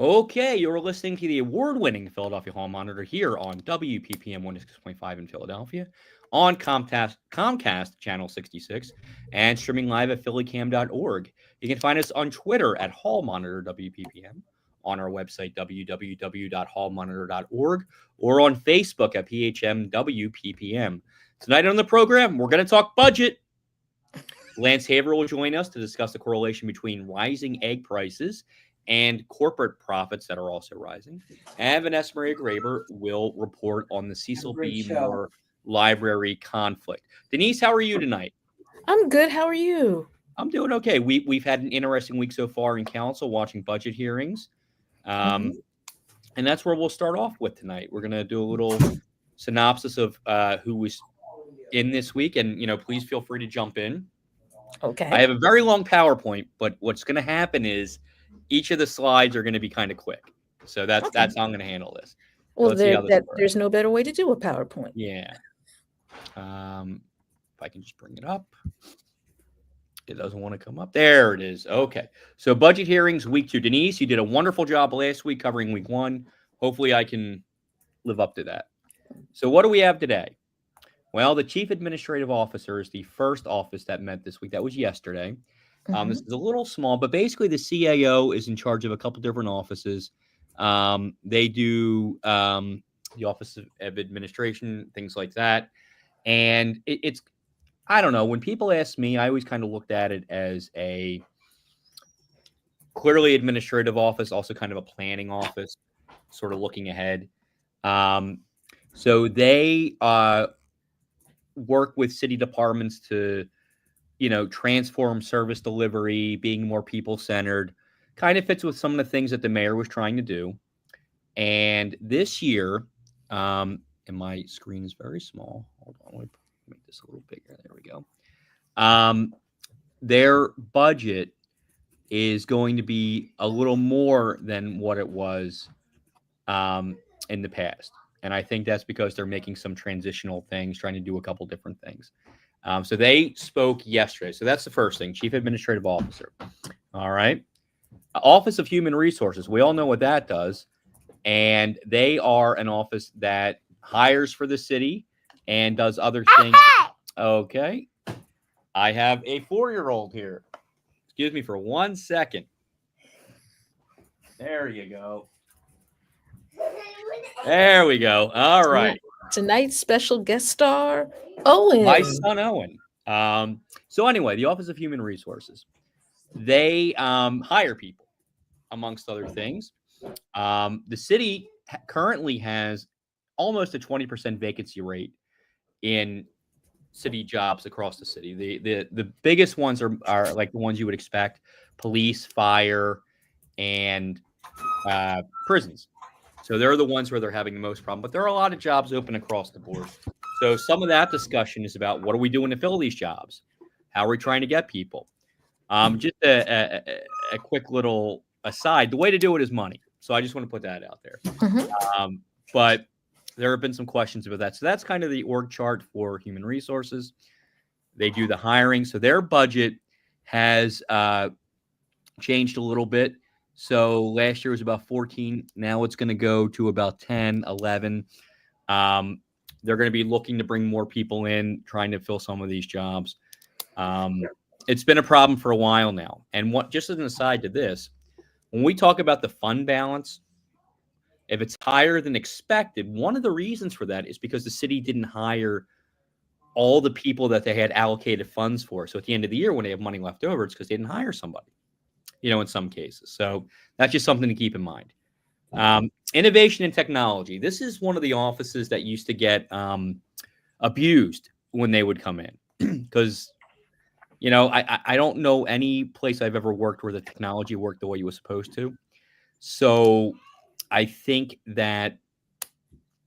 Okay, you're listening to the award-winning Philadelphia Hall Monitor here on WPPM 106.5 in Philadelphia, on Comcast Channel 66, and streaming live at phillycam.org. You can find us on Twitter at Hall Monitor WPPM, on our website www.hallmonitor.org, or on Facebook at PHMWPPM. Tonight on the program, we're going to talk budget. Lance Haver will join us to discuss the correlation between rising egg prices and corporate profits that are also rising. And Vanessa Maria Graber will report on the Cecil B. Moore Library conflict. Denise, how are you tonight? I'm good. How are you? I'm doing okay. We've had an interesting week so far in council watching budget hearings. And that's where we'll start off with tonight. We're going to do a little synopsis of who was in this week. And, please feel free to jump in. Okay. I have a very long PowerPoint, but what's going to happen is each of the slides are going to be kind of quick. So that's how I'm going to handle this. Well, there's no better way to do a PowerPoint. Yeah. If I can just bring it up. It doesn't want to come up. There it is. Okay. So budget hearings, week 2. Denise, you did a wonderful job last week covering week 1. Hopefully I can live up to that. So what do we have today? Well, the chief administrative officer is the first office that met this week. That was yesterday. This is a little small, but basically the CAO is in charge of a couple different offices. They do the Office of Administration, things like that. And it's, I don't know, when people ask me, I always kind of looked at it as a clearly administrative office, also kind of a planning office, sort of looking ahead. So they work with city departments to transform service delivery, being more people-centered, kind of fits with some of the things that the mayor was trying to do. And this year, and my screen is very small. Hold on, let me make this a little bigger. There we go. Their budget is going to be a little more than what it was in the past. And I think that's because they're making some transitional things, trying to do a couple different things. So they spoke yesterday. So that's the first thing, Chief Administrative Officer. All right. Office of Human Resources. We all know what that does. And they are an office that hires for the city and does other things. Okay. I have a 4-year-old here. Excuse me for 1 second. There you go. There we go. All right. Tonight's special guest star, Owen. My son, Owen. So anyway, the Office of Human Resources, they hire people, amongst other things. The city currently has almost a 20% vacancy rate in city jobs across the city. The biggest ones are like the ones you would expect: police, fire, and prisons. So they're the ones where they're having the most problem. But there are a lot of jobs open across the board. So some of that discussion is about what are we doing to fill these jobs? How are we trying to get people? Just a quick little aside. The way to do it is money. So I just want to put that out there. But there have been some questions about that. So that's kind of the org chart for human resources. They do the hiring. So their budget has changed a little bit. So last year was about 14. Now it's going to go to about 10, 11. They're going to be looking to bring more people in, trying to fill some of these jobs. It's been a problem for a while now. And just as an aside to this, when we talk about the fund balance, if it's higher than expected, one of the reasons for that is because the city didn't hire all the people that they had allocated funds for. So at the end of the year, when they have money left over, it's because they didn't hire somebody, in some cases. So that's just something to keep in mind. Innovation and technology. This is one of the offices that used to get abused when they would come in because, I don't know any place I've ever worked where the technology worked the way you were supposed to. So I think that,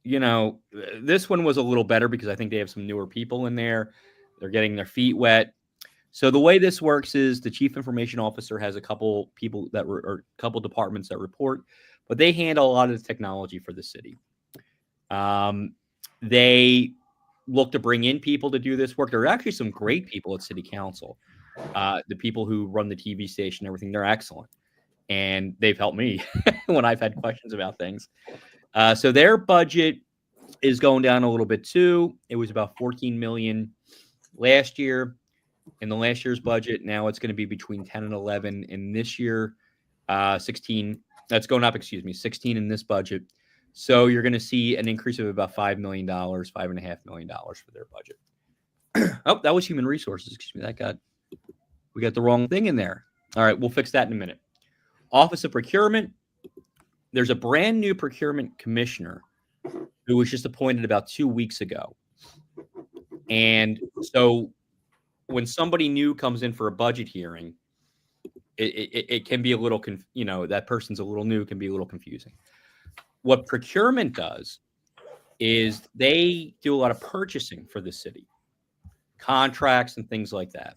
this one was a little better because I think they have some newer people in there. They're getting their feet wet. So the way this works is the chief information officer has a couple people or a couple departments that report, but they handle a lot of the technology for the city. They look to bring in people to do this work. There are actually some great people at city council. The people who run the TV station, everything, they're excellent. and they've helped me when I've had questions about things. So their budget is going down a little bit too. It was about 14 million last year in the last year's budget. Now it's going to be between 10 and 11 in this year. 16. That's going up. 16 in this budget. So you're going to see an increase of about $5 million, $5.5 million for their budget. Oh, that was human resources. Excuse me. We got the wrong thing in there. All right, we'll fix that in a minute. Office of Procurement. There's a brand new procurement commissioner who was just appointed about 2 weeks ago. And so when somebody new comes in for a budget hearing, it can be a little, that person's a little new, can be a little confusing. What procurement does is they do a lot of purchasing for the city, contracts and things like that.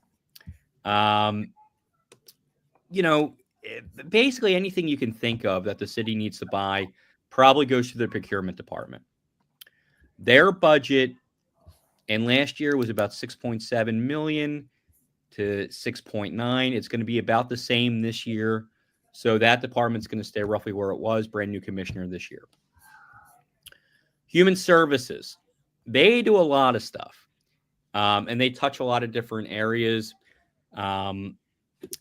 Basically anything you can think of that the city needs to buy probably goes through the procurement department. Their budget and last year was about 6.7 million to 6.9. It's going to be about the same this year. So that department's going to stay roughly where it was. Brand new commissioner this year. Human Services. They do a lot of stuff. And they touch a lot of different areas.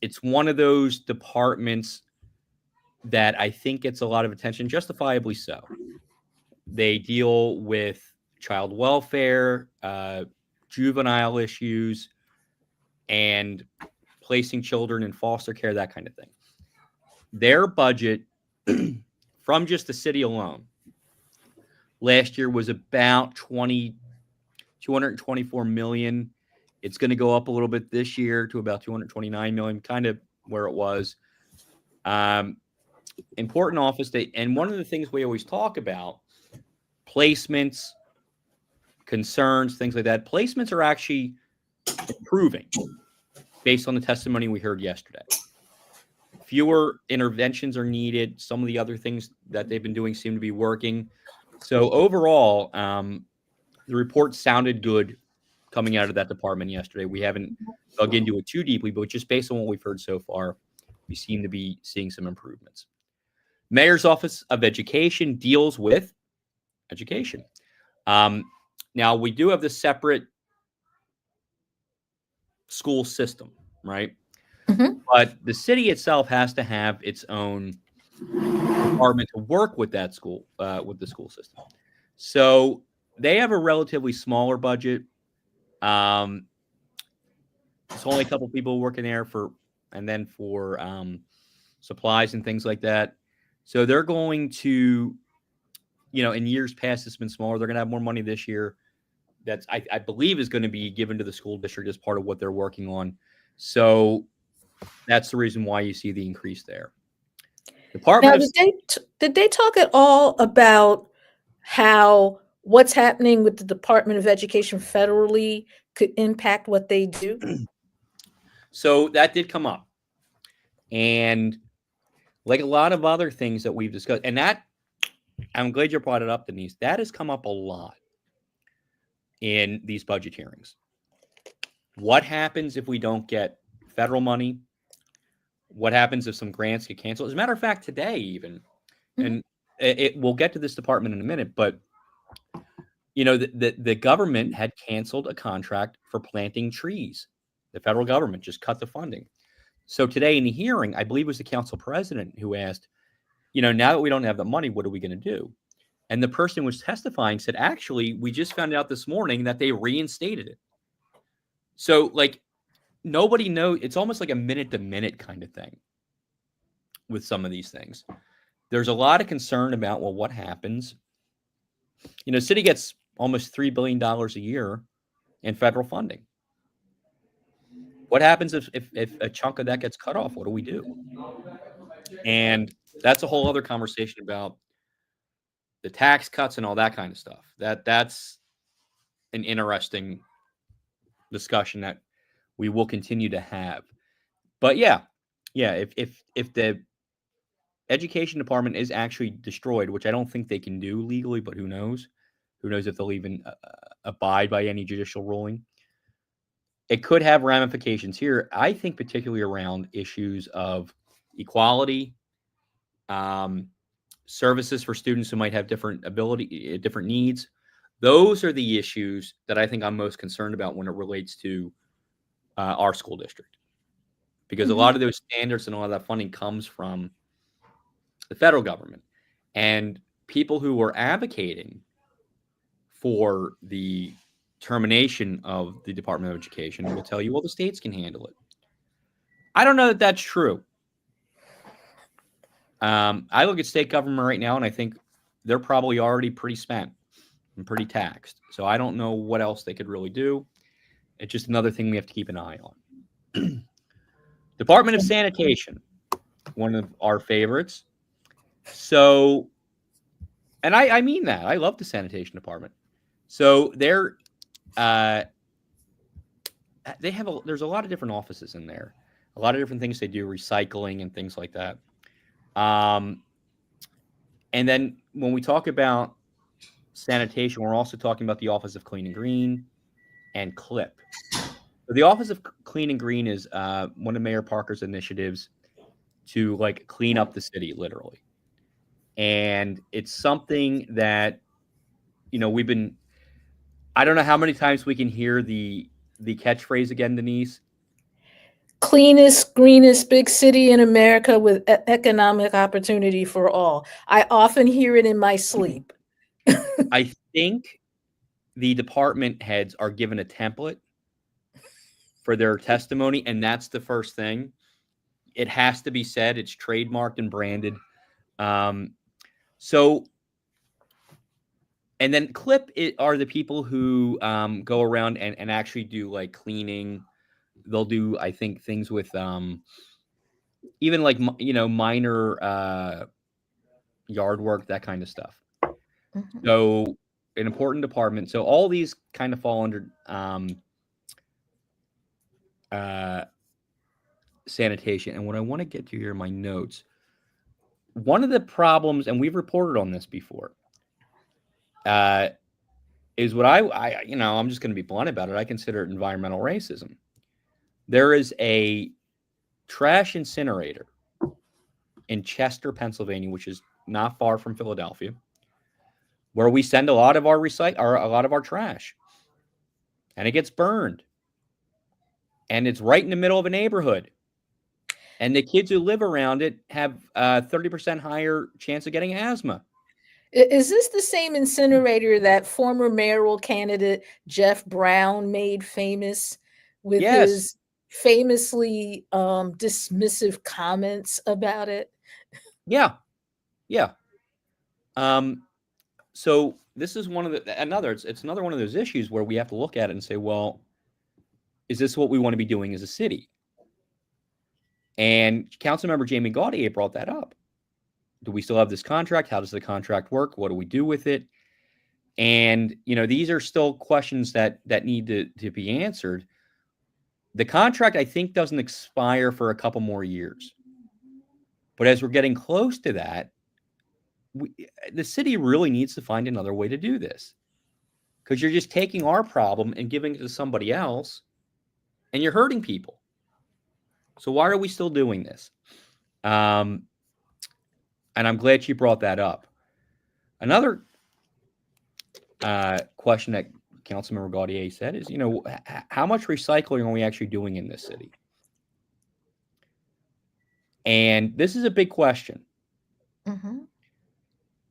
It's one of those departments that I think gets a lot of attention, justifiably so. They deal with child welfare, juvenile issues, and placing children in foster care, that kind of thing. Their budget from just the city alone last year was about 224 million. It's going to go up a little bit this year to about 229 million, kind of where it was. Important office day. And one of the things we always talk about, placements, concerns, things like that. Placements are actually improving based on the testimony we heard yesterday. Fewer interventions are needed. Some of the other things that they've been doing seem to be working. So overall, the report sounded good coming out of that department yesterday. We haven't dug into it too deeply, but just based on what we've heard so far, we seem to be seeing some improvements. Mayor's Office of Education deals with education. Now, we do have the separate school system, right? Mm-hmm. But the city itself has to have its own department to work with that school, with the school system. So they have a relatively smaller budget. There's only a couple people working there for supplies and things like that. So they're going to, in years past, it's been smaller. They're going to have more money this year. That's, I believe, is going to be given to the school district as part of what they're working on. So that's the reason why you see the increase there. Now, did they talk at all about how what's happening with the Department of Education federally could impact what they do? So that did come up. And like a lot of other things that we've discussed, and that, I'm glad you brought it up, Denise, that has come up a lot in these budget hearings. What happens if we don't get federal money? What happens if some grants get canceled? As a matter of fact, today even, and we'll get to this department in a minute, but the government had canceled a contract for planting trees. The federal government just cut the funding. So today in the hearing, I believe it was the council president who asked, now that we don't have the money, what are we going to do? And the person who was testifying said, actually, we just found out this morning that they reinstated it. So nobody knows. It's almost like a minute-to-minute kind of thing with some of these things. There's a lot of concern about, well, what happens? City gets almost $3 billion a year in federal funding. What happens if a chunk of that gets cut off? What do we do? And that's a whole other conversation about the tax cuts and all that kind of stuff. That's an interesting discussion that we will continue to have. But yeah, if the education department is actually destroyed, which I don't think they can do legally, but who knows? Who knows if they'll even abide by any judicial ruling? It could have ramifications here, I think, particularly around issues of equality, services for students who might have different needs. Those are the issues that I think I'm most concerned about when it relates to our school district, because a lot of those standards and all of that funding comes from the federal government, and people who are advocating for the termination of the Department of Education will tell you, well, the states can handle it. I don't know that that's true. I look at state government right now, and I think they're probably already pretty spent and pretty taxed. So I don't know what else they could really do. It's just another thing we have to keep an eye on. Department of Sanitation, one of our favorites. So, and I mean that. I love the sanitation department. So there's a lot of different offices in there, a lot of different things they do, recycling and things like that. And then when we talk about sanitation, we're also talking about the Office of Clean and Green and CLIP. So the Office of Clean and Green is one of Mayor Parker's initiatives to like clean up the city, literally. And it's something that, you know, I don't know how many times we can hear the catchphrase again, Denise. Cleanest, greenest big city in America with economic opportunity for all. I often hear it in my sleep. I think the department heads are given a template for their testimony, and that's the first thing. It has to be said. It's trademarked and branded. So, and then CLIP are the people who go around and actually do like cleaning. They'll do, I think, things with even like, you know, minor yard work, that kind of stuff. So an important department. So all these kind of fall under sanitation. And what I want to get to here in my notes, one of the problems, and we've reported on this before, is what I you know, I'm just going to be blunt about it. I consider it environmental racism. There is a trash incinerator in Chester, Pennsylvania, which is not far from Philadelphia, where we send a lot of our trash, and it gets burned, and it's right in the middle of a neighborhood, and the kids who live around it have 30% higher chance of getting asthma. Is this the same incinerator that former mayoral candidate Jeff Brown made famous with his famously dismissive comments about it? Yeah. So this is it's another one of those issues where we have to look at it and say, well, is this what we want to be doing as a city? And Councilmember Jamie Gaudier brought that up. Do we still have this contract? How does the contract work? What do we do with it? And, you know, these are still questions that need to be answered. The contract, I think, doesn't expire for a couple more years. But as we're getting close to that, the city really needs to find another way to do this, because you're just taking our problem and giving it to somebody else, and you're hurting people. So why are we still doing this? And I'm glad you brought that up. Another question that Councilmember Gaudier said is, you know, how much recycling are we actually doing in this city? And this is a big question.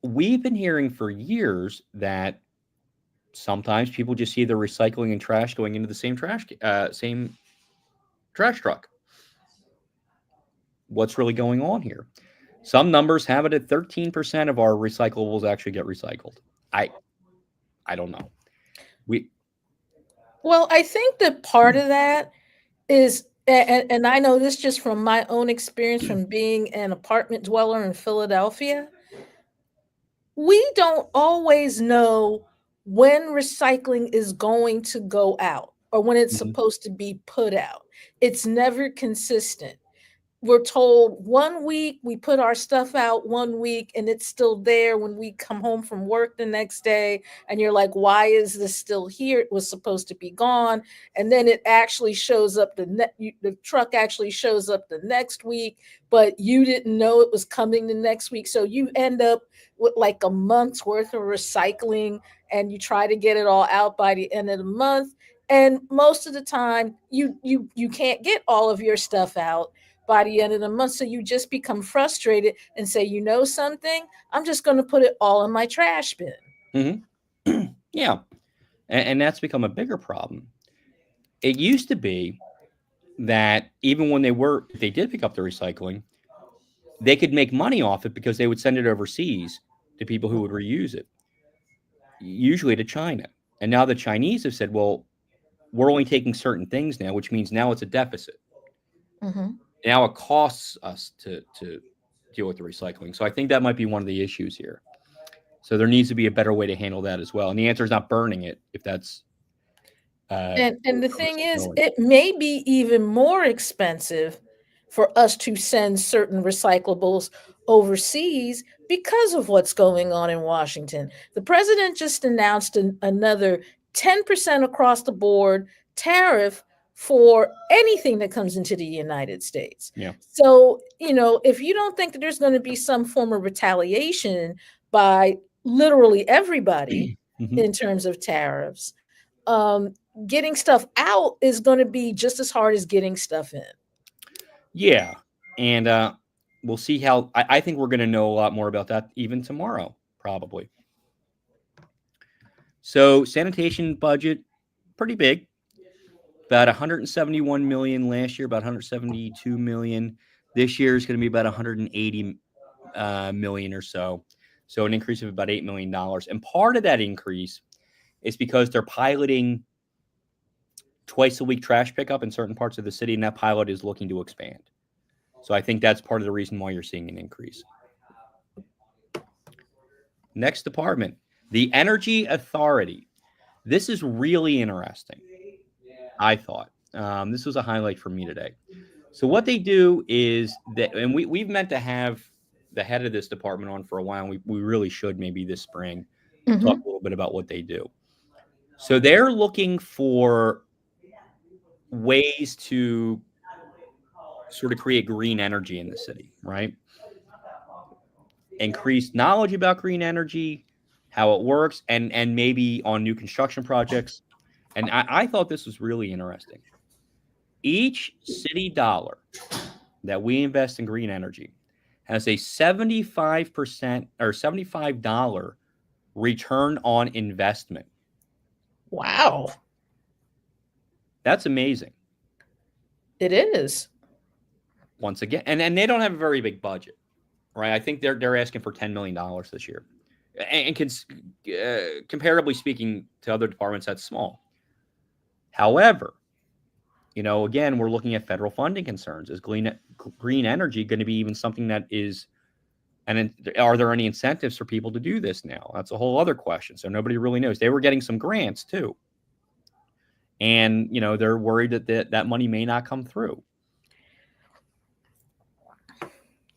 We've been hearing for years that sometimes people just see the recycling and trash going into the same trash truck. What's really going on here? Some numbers have it at 13% of our recyclables actually get recycled. I don't know. Well, I think that part of that is, and I know this just from my own experience from being an apartment dweller in Philadelphia, we don't always know when recycling is going to go out or when it's supposed to be put out. It's never consistent. we're told 1 week we put our stuff out 1 week and it's still there when we come home from work the next day, and you're like, why is this still here? It was supposed to be gone. And then it actually shows up the truck actually shows up the next week, but you didn't know it was coming the next week, so you end up with like a month's worth of recycling, and you try to get it all out by the end of the month, and most of the time you can't get all of your stuff out by the end of the month. So you just become frustrated and say, you know something, I'm just going to put it all in my trash bin. Mm-hmm. Yeah. And that's become a bigger problem. It used to be that even when if they did pick up the recycling, they could make money off it because they would send it overseas to people who would reuse it, usually to China. And now the Chinese have said, well, we're only taking certain things now, which means now it's a deficit. Mm-hmm. Now it costs us to deal with the recycling. So I think that might be one of the issues here. So there needs to be a better way to handle that as well. And the answer is not burning it, if that's And the thing is, it may be even more expensive for us to send certain recyclables overseas because of what's going on in Washington. The president just announced another 10% across the board tariff for anything that comes into the United States. Yeah. So, if you don't think that there's going to be some form of retaliation by literally everybody Mm-hmm. in terms of tariffs, um, getting stuff out is going to be just as hard as getting stuff in. Yeah. And we'll see how, I think we're going to know a lot more about that even tomorrow, probably. So sanitation budget, pretty big, about 171 million last year, about 172 million. This year is going to be about 180 million or so. So an increase of about $8 million. And part of that increase is because they're piloting twice a week trash pickup in certain parts of the city, and that pilot is looking to expand. So I think that's part of the reason why you're seeing an increase. Next department, the Energy Authority. This is really interesting, I thought. This was a highlight for me today. So what they do is that, and we've meant to have the head of this department on for a while. We really should maybe this spring talk a little bit about what they do. So they're looking for ways to sort of create green energy in the city, right? Increase knowledge about green energy, how it works, and maybe on new construction projects. And I thought this was really interesting. Each city dollar that we invest in green energy has a 75% or $75 return on investment. Wow. That's amazing. It is. Once again, and they don't have a very big budget, right? I think they're asking for $10 million this year. And comparably speaking to other departments, that's small. However, again, we're looking at federal funding concerns. Is green energy going to be even something that is, and are there any incentives for people to do this now? That's a whole other question. So nobody really knows. They were getting some grants too. And, they're worried that money may not come through.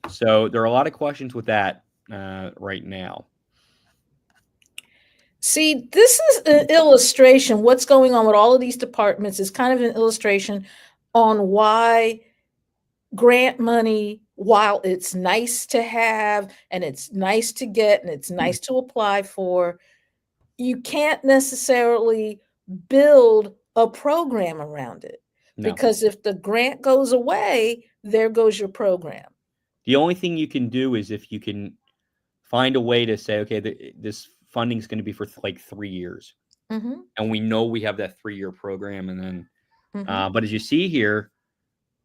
So there are a lot of questions with that right now. See, this is an illustration. What's going on with all of these departments is kind of an illustration on why grant money, while it's nice to have and it's nice to get and it's nice to apply for, you can't necessarily build a program around it. No. Because if the grant goes away, there goes your program. The only thing you can do is if you can find a way to say, okay, this funding is going to be for like 3 years. Mm-hmm. And we know we have that 3-year program. And then, but as you see here,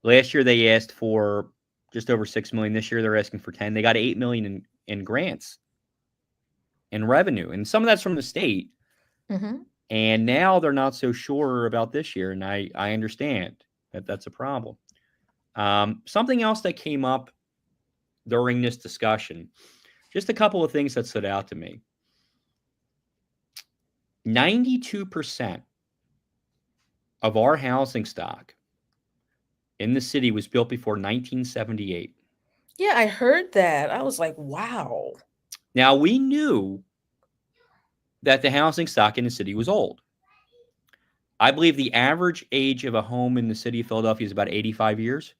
last year they asked for just over 6 million. This year they're asking for 10. They got 8 million in grants and revenue. And some of that's from the state. Mm-hmm. And now they're not so sure about this year. And I understand that that's a problem. Something else that came up during this discussion, just a couple of things that stood out to me. 92% of our housing stock in the city was built before 1978. Yeah, I heard that. I was like, wow. Now, we knew that the housing stock in the city was old. I believe the average age of a home in the city of Philadelphia is about 85 years,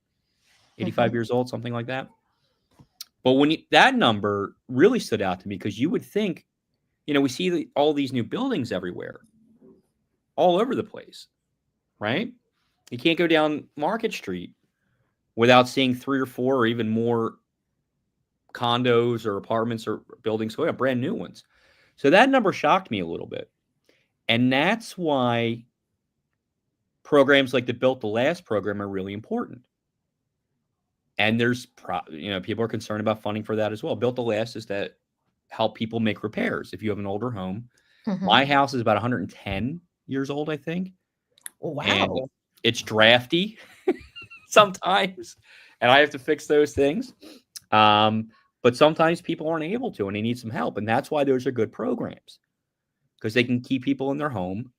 85 years old, something like that. But that number really stood out to me because you would think, we see all these new buildings everywhere, all over the place, right? You can't go down Market Street without seeing 3 or 4 or even more condos or apartments or buildings, brand new ones. So that number shocked me a little bit. And that's why programs like the Built to Last program are really important. And there's, people are concerned about funding for that as well. Built to Last is that help people make repairs. If you have an older home, my house is about 110 years old, I think. Wow. And it's drafty sometimes, and I have to fix those things. But sometimes people aren't able to, and they need some help. And that's why those are good programs, because they can keep people in their home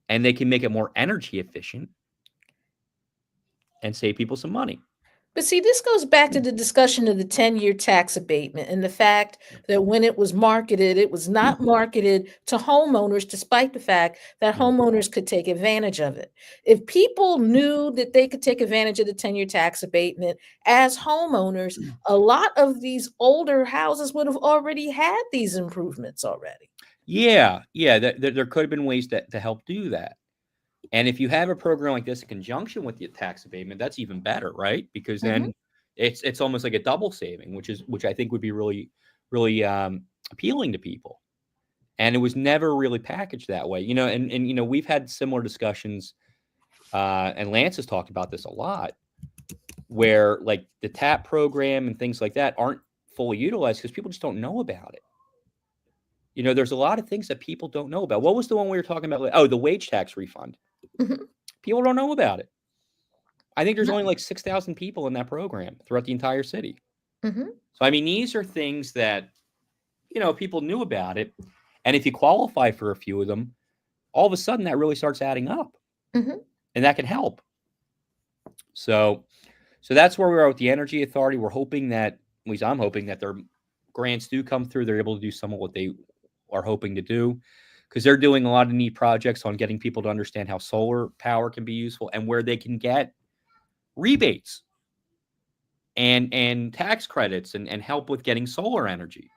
and they can make it more energy efficient and save people some money. But see, this goes back to the discussion of the 10-year tax abatement and the fact that when it was marketed, it was not marketed to homeowners, despite the fact that homeowners could take advantage of it. If people knew that they could take advantage of the 10-year tax abatement as homeowners, a lot of these older houses would have already had these improvements already. Yeah. There could have been ways to help do that. And if you have a program like this in conjunction with the tax abatement, that's even better, right? Because then it's almost like a double saving, which I think would be really, really appealing to people. And it was never really packaged that way, and we've had similar discussions, and Lance has talked about this a lot, where like the TAP program and things like that aren't fully utilized because people just don't know about it. There's a lot of things that people don't know about. What was the one we were talking about? Oh, the wage tax refund. People don't know about it. I think there's only like 6,000 people in that program throughout the entire city. So, I mean, these are things that, people knew about it. And if you qualify for a few of them, all of a sudden that really starts adding up. And that can help. So that's where we are with the Energy Authority. We're hoping that, at least I'm hoping that their grants do come through. They're able to do some of what they are hoping to do, because they're doing a lot of neat projects on getting people to understand how solar power can be useful and where they can get rebates and tax credits and help with getting solar energy.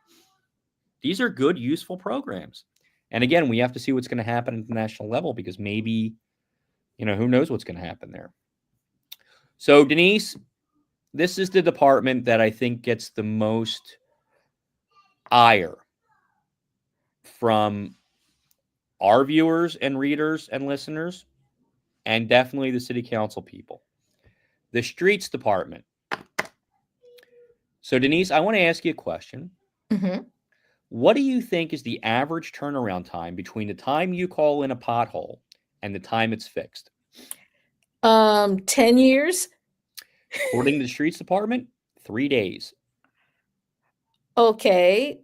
These are good, useful programs. And again, we have to see what's going to happen at the national level, because maybe, who knows what's going to happen there. So, Denise, this is the department that I think gets the most ire from our viewers and readers and listeners, and definitely the city council people. The streets department. So, Denise, I want to ask you a question. What do you think is the average turnaround time between the time you call in a pothole and the time it's fixed? 10 years. According to the streets department, 3 days. Okay.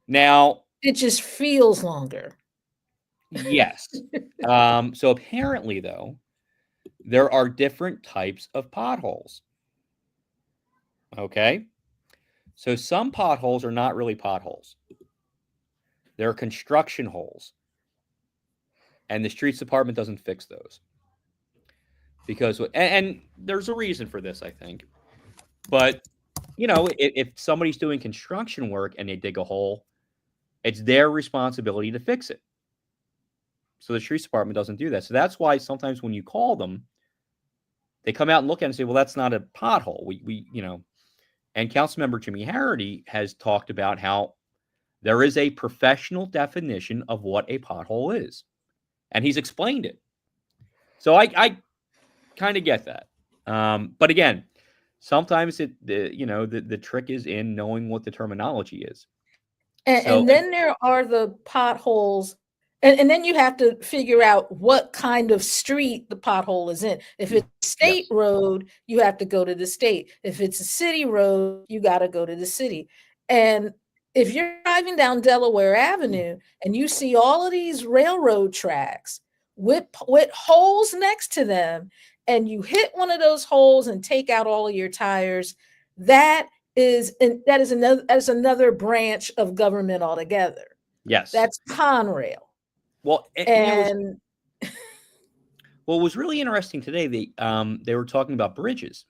Now, it just feels longer. Yes. So apparently, though, there are different types of potholes. Okay. So some potholes are not really potholes. They're construction holes. And the streets department doesn't fix those. Because, and there's a reason for this, I think. But, if somebody's doing construction work and they dig a hole, it's their responsibility to fix it. So the streets department doesn't do that. So that's why sometimes when you call them, they come out and look at it and say, well, that's not a pothole. We and Councilmember Jimmy Harity has talked about how there is a professional definition of what a pothole is. And he's explained it. So I kind of get that. But again, sometimes the trick is in knowing what the terminology is. And then there are the potholes. And then you have to figure out what kind of street the pothole is in. If it's a state road, you have to go to the state. If it's a city road, you got to go to the city. And if you're driving down Delaware Avenue and you see all of these railroad tracks with holes next to them, and you hit one of those holes and take out all of your tires, that is another branch of government altogether. Yes. That's Conrail. Well, And what was really interesting today, they were talking about bridges.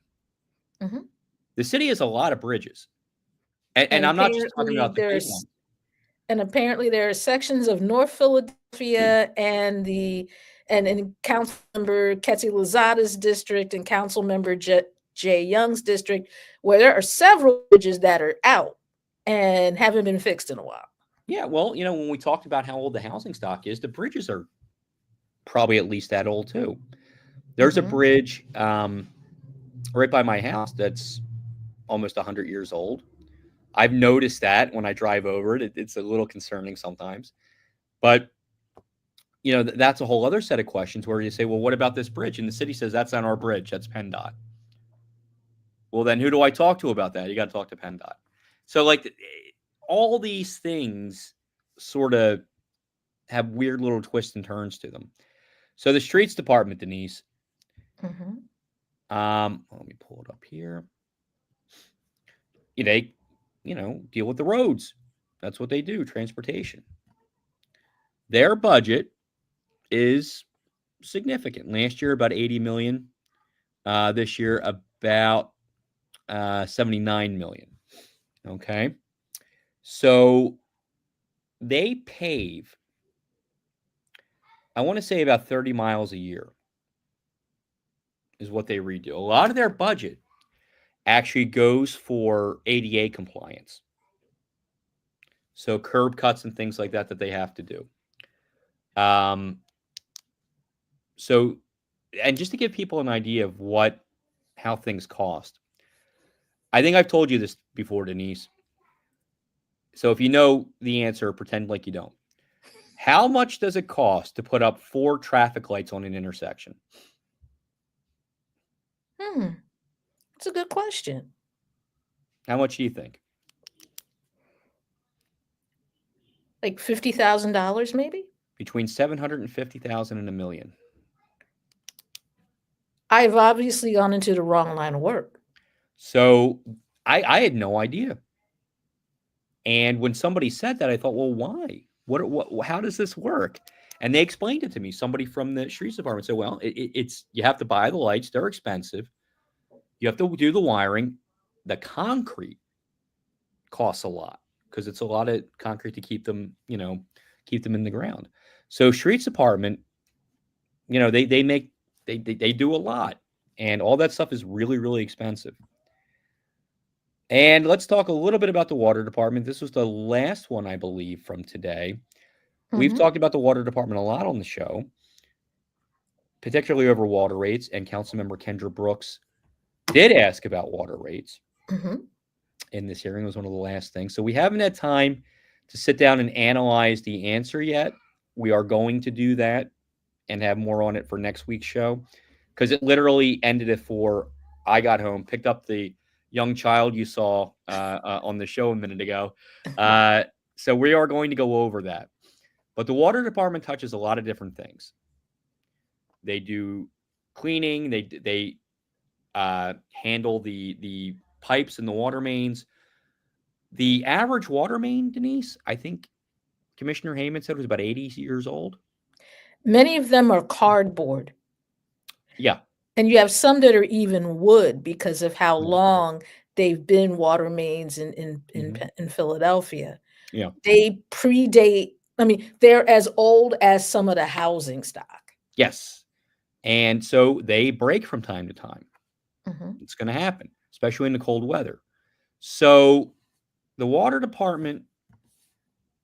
Mhm. The city has a lot of bridges, and I'm not just talking about the big ones. And apparently there are sections of North Philadelphia and in Councilmember Ketsi Lozada's district and Councilmember Jay Young's district where there are several bridges that are out and haven't been fixed in a while. Yeah, well, when we talked about how old the housing stock is, the bridges are probably at least that old too. There's a bridge right by my house that's almost 100 years old. I've noticed that when I drive over it. It's a little concerning sometimes. But, that's a whole other set of questions where you say, well, what about this bridge? And the city says, that's not our bridge. That's PennDOT. Well, then who do I talk to about that? You got to talk to PennDOT. So, all these things sort of have weird little twists and turns to them. So the streets department, Denise, let me pull it up here. They, deal with the roads. That's what they do, transportation. Their budget is significant. Last year, about 80 million. This year, about 79 million. Okay. So they pave, I want to say about 30 miles a year is what they redo. A lot of their budget actually goes for ADA compliance. So curb cuts and things like that they have to do. So, and just to give people an idea of how things cost, I think I've told you this before, Denise. So if you know the answer, pretend like you don't. How much does it cost to put up 4 traffic lights on an intersection? That's a good question. How much do you think? Like $50,000 maybe? Between $750,000 and $1 million. I've obviously gone into the wrong line of work. So I had no idea. And when somebody said that, I thought, well, why? What? How does this work? And they explained it to me. Somebody from the streets department said, well, it's you have to buy the lights. They're expensive. You have to do the wiring. The concrete costs a lot because it's a lot of concrete to keep them in the ground. So streets department, they do a lot, and all that stuff is really, really expensive. And let's talk a little bit about the water department. This was the last one, I believe, from today. We've talked about the water department a lot on the show, particularly over water rates, and Councilmember Kendra Brooks did ask about water rates in this hearing. It was one of the last things. So we haven't had time to sit down and analyze the answer yet. We are going to do that and have more on it for next week's show because it literally ended at 4. I got home, picked up the young child you saw on the show a minute ago. So we are going to go over that. But the water department touches a lot of different things. They do cleaning. They handle the pipes and the water mains. The average water main, Denise, I think Commissioner Heyman said was about 80 years old. Many of them are cardboard. Yeah. And you have some that are even wood because of how long they've been water mains in Philadelphia. Yeah. They predate, they're as old as some of the housing stock. Yes. And so they break from time to time. It's going to happen, especially in the cold weather. So the water department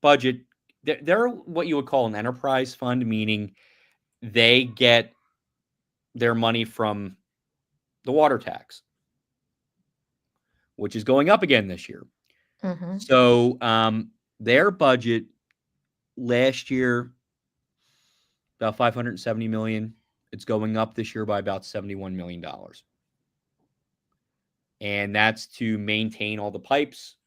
budget, they're what you would call an enterprise fund, meaning they get their money from the water tax, which is going up again this year. So their budget last year, about $570 million. It's going up this year by about $71 million. And that's to maintain all the pipes,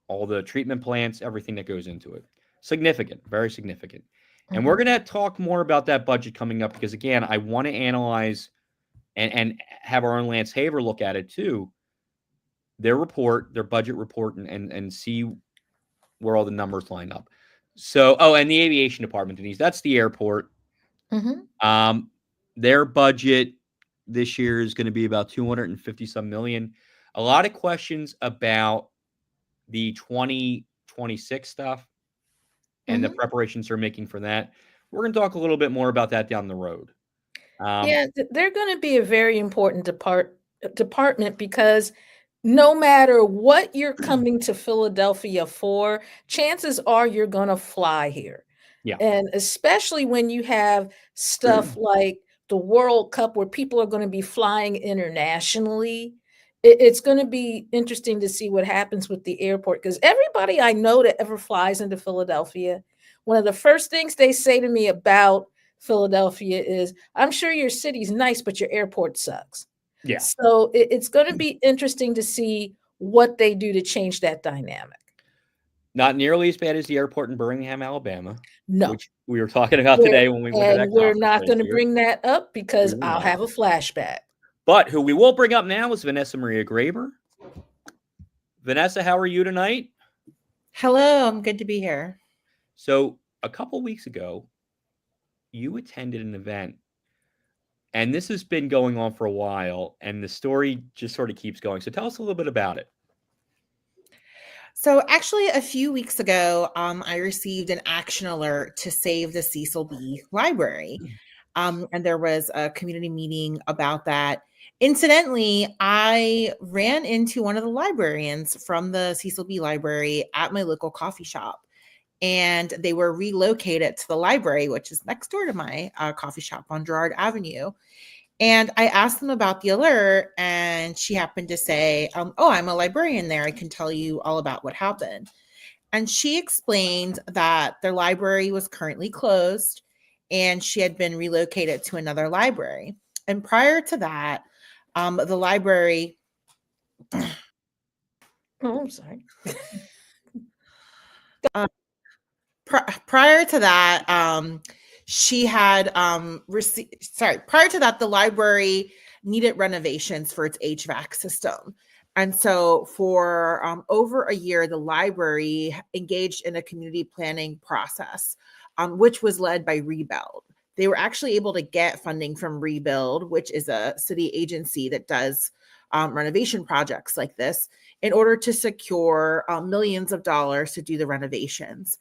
all the treatment plants, everything that goes into it. Significant, very significant. And we're going to talk more about that budget coming up because, again, I want to analyze and have our own Lance Haver look at it too. Their report, their budget report, and see where all the numbers line up. So, and the aviation department, Denise, that's the airport. Their budget this year is going to be about 250 some million. A lot of questions about the 2026 stuff and the preparations they're making for that. We're going to talk a little bit more about that down the road. Yeah, they're going to be a very important department because no matter what you're coming to Philadelphia for, chances are you're going to fly here. Yeah. And especially when you have stuff like the World Cup where people are going to be flying internationally, it's going to be interesting to see what happens with the airport because everybody I know that ever flies into Philadelphia, one of the first things they say to me about Philadelphia is, I'm sure your city's nice, but your airport sucks. Yeah. So it's going to be interesting to see what they do to change that dynamic. Not nearly as bad as the airport in Birmingham, Alabama. No. Which we were talking about today when we went to that we're conference not going to here. bring that up because I'll have a flashback. But who we will bring up now is Vanessa Maria Graber. Vanessa, how are you tonight? Hello, I'm good to be here. So a couple weeks ago, you attended an event, and this has been going on for a while, and the story just sort of keeps going. So tell us a little bit about it. So actually, a few weeks ago, I received an action alert to save the Cecil B. Library. And there was a community meeting about that. Incidentally, I ran into one of the librarians from the Cecil B. Library at my local coffee shop. And they were relocated to the library, which is next door to my coffee shop on Girard Avenue. And I asked them about the alert, and she happened to say, oh, I'm a librarian there. I can tell you all about what happened. And she explained that their library was currently closed, and she had been relocated to another library. And prior to that, the library... Oh, I'm sorry. Prior to that, she had prior to that, the library needed renovations for its HVAC system. And so for over a year, the library engaged in a community planning process, which was led by Rebuild. They were actually able to get funding from Rebuild, which is a city agency that does renovation projects like this, in order to secure millions of dollars to do the renovations.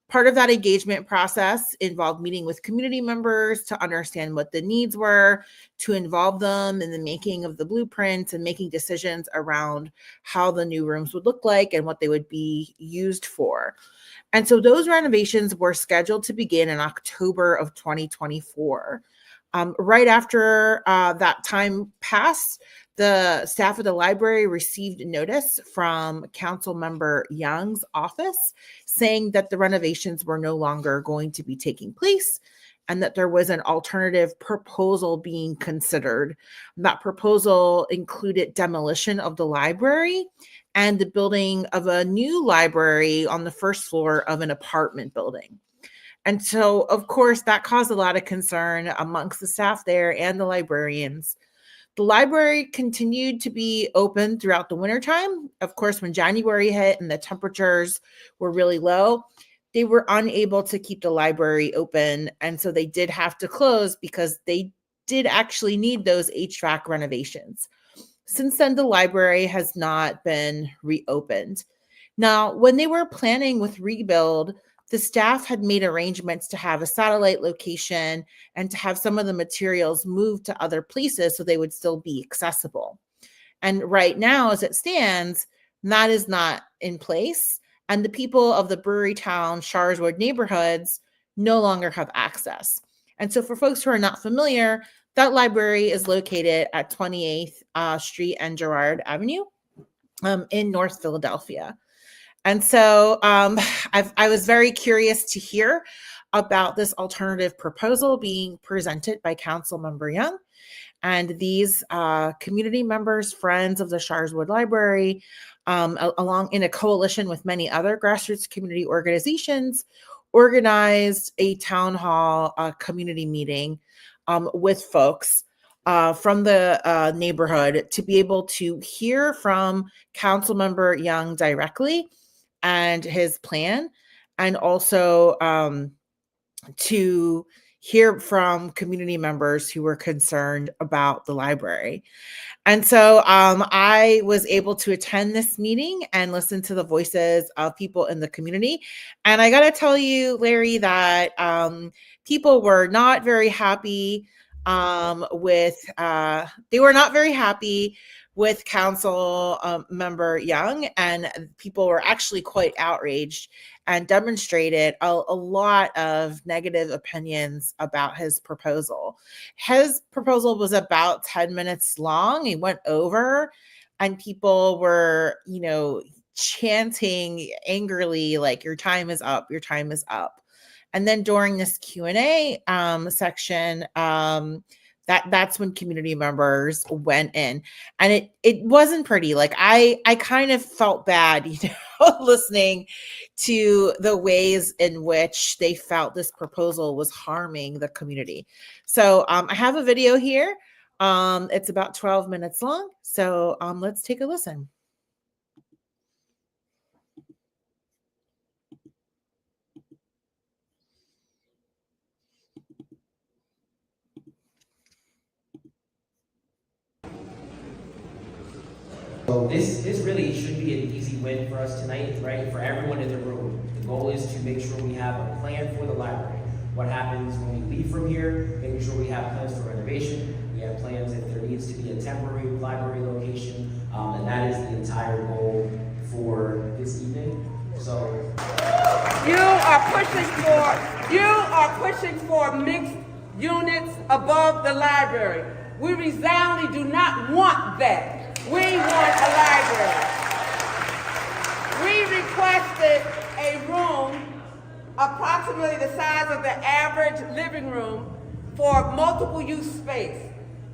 Part of that engagement process involved meeting with community members to understand what the needs were, to involve them in the making of the blueprints and making decisions around how the new rooms would look like and what they would be used for. And so those renovations were scheduled to begin in October of 2024. Right after that time passed, the staff of the library received notice from Council Member Young's office saying that the renovations were no longer going to be taking place and that there was an alternative proposal being considered. That proposal included demolition of the library and the building of a new library on the first floor of an apartment building. And so, of course, that caused a lot of concern amongst the staff there and the librarians. The library continued to be open throughout the wintertime. Of course, when January hit and the temperatures were really low, they were unable to keep the library open. And so they did have to close because they did actually need those HVAC renovations. Since then, the library has not been reopened. Now, when they were planning with Rebuild, the staff had made arrangements to have a satellite location and to have some of the materials moved to other places so they would still be accessible. And right now, as it stands, that is not in place. And the people of the Brewery Town, Sharswood neighborhoods no longer have access. And so for folks who are not familiar, that library is located at 28th Street and Girard Avenue in North Philadelphia. And so I was very curious to hear about this alternative proposal being presented by Councilmember Young. And these community members, friends of the Sharswood Library, along in a coalition with many other grassroots community organizations, organized a town hall community meeting with folks from the neighborhood to be able to hear from Councilmember Young directly and his plan, and also to hear from community members who were concerned about the library. And so I was able to attend this meeting and listen to the voices of people in the community. And I got to tell you, Larry, that people were not very happy with Council member Young, and people were actually quite outraged and demonstrated a lot of negative opinions about his proposal. His proposal was about 10 minutes long. He went over, and people were, chanting angrily, like, your time is up, your time is up. And then during this Q&A section, that's when community members went in, and it wasn't pretty. Like, I kind of felt bad, listening to the ways in which they felt this proposal was harming the community. So I have a video here. It's about 12 minutes long. So let's take a listen. So this really should be an easy win for us tonight, right? For everyone in the room. The goal is to make sure we have a plan for the library. What happens when we leave from here, making sure we have plans for renovation. We have plans if there needs to be a temporary library location, and that is the entire goal for this evening. So you are pushing for mixed units above the library. We resoundingly do not want that. We want a library. We requested a room approximately the size of the average living room for multiple use space,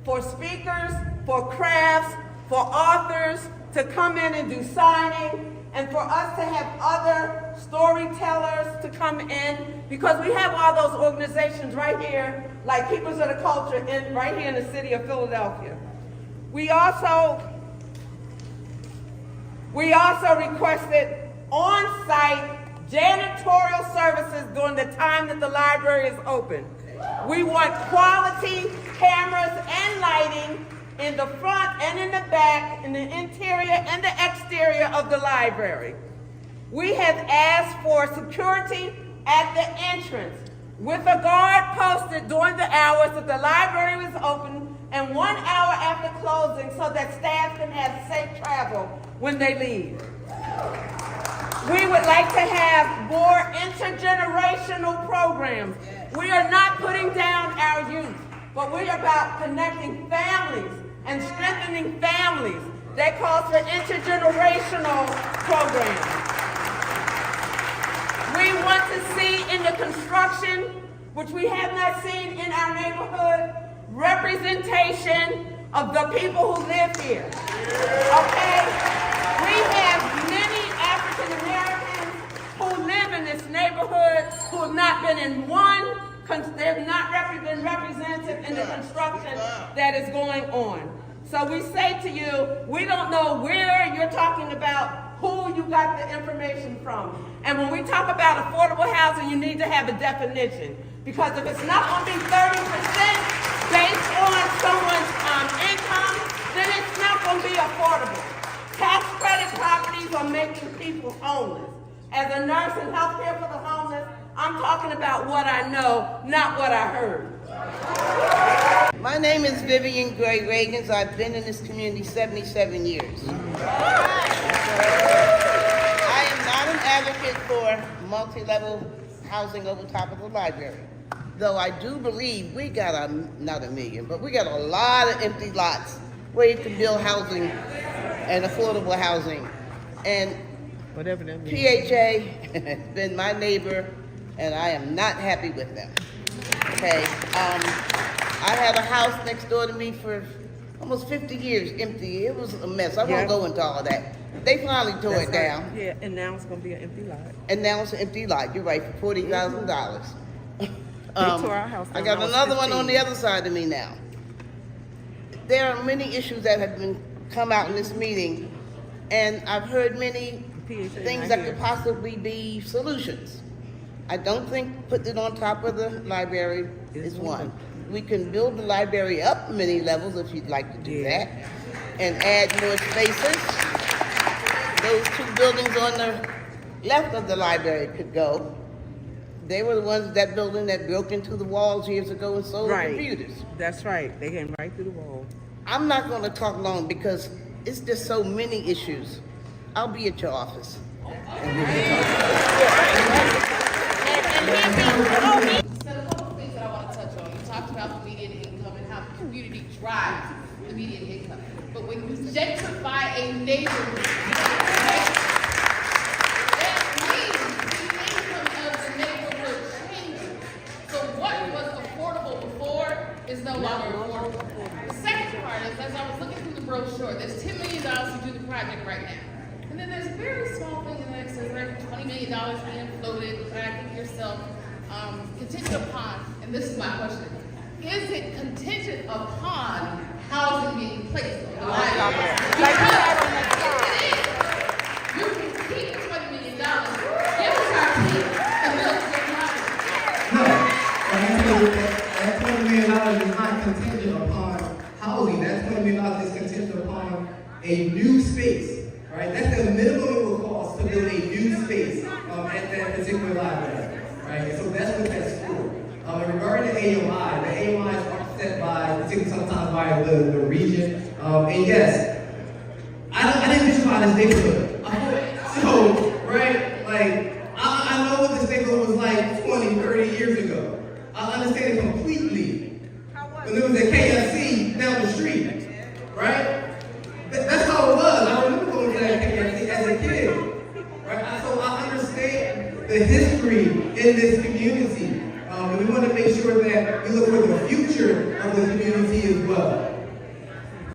for speakers, for crafts, for authors to come in and do signing, and for us to have other storytellers to come in, because we have all those organizations right here, like Keepers of the Culture, right here in the city of Philadelphia. We also requested on-site janitorial services during the time that the library is open. We want quality cameras and lighting in the front and in the back, in the interior and the exterior of the library. We have asked for security at the entrance with a guard posted during the hours that the library was open and 1 hour after closing, so that staff can have safe travel when they leave. We would like to have more intergenerational programs. We are not putting down our youth, but we're about connecting families and strengthening families. That calls for intergenerational programs. We want to see in the construction, which we have not seen in our neighborhood, representation of the people who live here. Okay? We have many African Americans who live in this neighborhood who have not been in one, they've not been represented in the construction that is going on. So we say to you, we don't know where you're talking about, who you got the information from. And when we talk about affordable housing, you need to have a definition. Because if it's not going to be 30% based on someone's income, then it's not going to be affordable. Tax credit properties are making people homeless. As a nurse in healthcare for the homeless, I'm talking about what I know, not what I heard. My name is Vivian Gray Reagans. I've been in this community 77 years. I am not an advocate for multi-level housing over top of the library, though I do believe we got not a million, but we got a lot of empty lots where you can build housing and affordable housing. And whatever that means. PHA has been my neighbor, and I am not happy with them. Okay, I had a house next door to me for almost 50 years empty. It was a mess. I Yeah. won't go into all of that. They finally tore That's it right. down, Yeah, and now it's gonna be an empty lot. and now it's an empty lot. You're right, for $40,000. They tore our house I down got when I was another one on 15. the other side of me now. There are many issues that have been come out in this meeting, and I've heard many PHA things not that here. could possibly be solutions. I don't think putting it on top of the library is one. We can build the library up many levels if you'd like to do Yeah. that, and add more spaces. Those two buildings on the left of the library could go. They were the ones, that building that broke into the walls years ago and stole the Right. computers. That's right. They came right through the wall. I'm not gonna talk long because it's just so many issues. I'll be at your office. So a couple of things that I want to touch on. You talked about the median income and how the community drives the median income. But when you gentrify a neighborhood, that means the income of the neighborhood changes. So what was affordable before is no longer affordable. The second part is, as I was looking through the brochure, there's $10 million to do the project right now. And then there's a very small thing in there that says like $20 million being floated, I think yourself, contingent upon, and this is my question, is it contingent upon housing being placed on the library? Because if it is, you can keep the $20 million, give us our key, and build the library. No, that $20 million is not contingent upon housing. That $20 million is contingent upon a new space, right? That's the minimum it will cost to build a new space at that particular library, right? So that's what that's for. And regarding the AOI is offset by, particularly sometimes by the region. And yes, I didn't visualize this neighborhood. So, right, like, I know what this neighborhood was like 20, 30 years ago. I understand it completely. When there was a KFC down the street, right? That's how it was. I remember going to that KFC as a kid, right? So I understand the history in this community. And we want to make sure that we look for the future of the community as well.